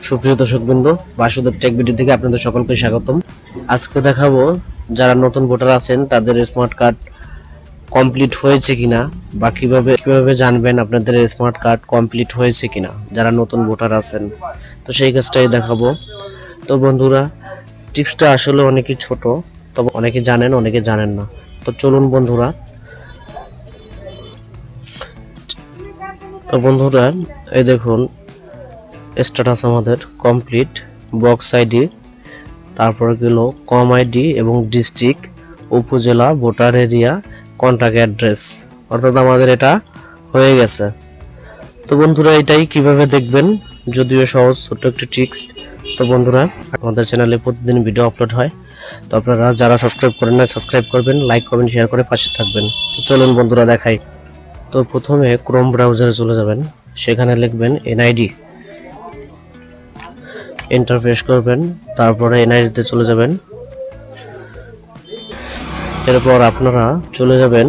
সুপ্রিয় দর্শকবৃন্দ, Basudeb take video থেকে আপনাদের সকলকে স্বাগতম। আজকে দেখাবো যারা নতুন ভোটার আছেন তাদের স্মার্ট কার্ড কমপ্লিট হয়েছে কিনা, বা কিভাবে জানবেন আপনাদের স্মার্ট কার্ড কমপ্লিট হয়েছে কিনা যারা নতুন ভোটার আছেন। তো সেই কাজটাই দেখাবো। তো বন্ধুরা, টিপসটা আসলে অনেকই ছোট, তবে অনেকে জানেন অনেকে জানেন না। তো চলুন বন্ধুরা। তো বন্ধুরা, এই দেখুন স্ট্যাটাস আমাদের কমপ্লিট, বক্স আইডি, তারপরে গেল কম আইডি এবং ডিস্ট্রিক্ট, উপজেলা, ভোটার এরিয়া, কন্ট্যাক্ট অ্যাড্রেস, অর্থাৎ আমাদের এটা হয়ে গেছে। তো বন্ধুরা, এটাই কিভাবে দেখবেন, যদিও সহজ ছোট্ট একটি ট্রিক্স। তো বন্ধুরা, আমাদের চ্যানেলে প্রতিদিন ভিডিও আপলোড হয়, তো আপনারা যারা সাবস্ক্রাইব করেন না সাবস্ক্রাইব করবেন, লাইক কমেন্ট শেয়ার করে পাশে থাকবেন। তো চলুন বন্ধুরা দেখাই। তো প্রথমে ক্রোম ব্রাউজারে চলে যাবেন, সেখানে লিখবেন এনআইডি, এন্টার প্রেস করবেন, তারপরে এনআইডিতে চলে যাবেন। এরপর আপনারা চলে যাবেন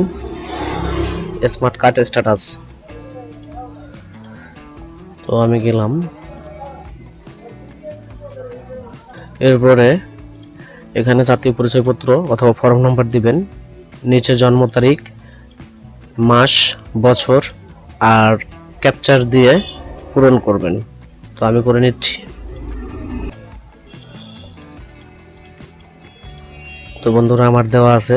স্মার্ট কার্ড স্ট্যাটাস। তো আমি গেলাম। এরপরে এখানে জাতীয় পরিচয়পত্র অথবা ফর্ম নাম্বার দিবেন, নিচে জন্ম তারিখ, মাস, বছর আর ক্যাপচার দিয়ে পূরণ করবেন। তো আমি করে নিচ্ছি। তো বন্ধুরা, আমার দেওয়া আছে,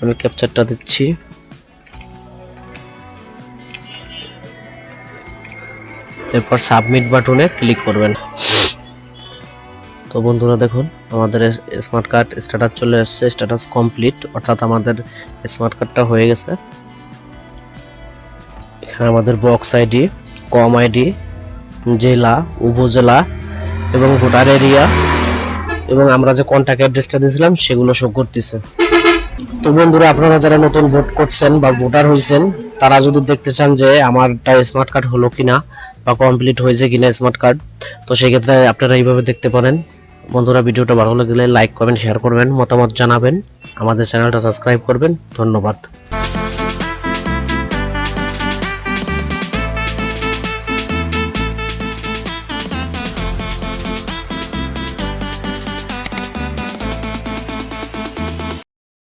আমি ক্যাপচারটা দিচ্ছি। এরপর সাবমিট বাটনে ক্লিক করবেন। তো বন্ধুরা দেখুন, আমাদের স্মার্ট কার্ড স্ট্যাটাস চলে আসছে, স্ট্যাটাস কমপ্লিট, অর্থাৎ আমাদের স্মার্ট কার্ডটা হয়ে গেছে। এখানে আমাদের বক্স আইডি, কম আইডি, জেলা, উপজেলা এবং ভোটার এরিয়া এবং আমরা যে কন্ট্যাক্ট অ্যাড্রেসটা দিয়েছিলাম সেগুলো শো করতেছে। তো বন্ধুরা, আপনারা যারা নতুন ভোট করছেন বা ভোটার হয়েছেন, তারা যদি দেখতে চান যে আমারটা স্মার্ট কার্ড হলো কিনা বা কমপ্লিট হয়েছে কিনা স্মার্ট কার্ড, তো সেই ক্ষেত্রে আপনারা এইভাবে দেখতে পারেন। বন্ধুরা, ভিডিওটা ভালো লাগলে লাইক কমেন্ট শেয়ার করবেন, মতামত জানাবেন, আমাদের চ্যানেলটা সাবস্ক্রাইব করবেন। ধন্যবাদ।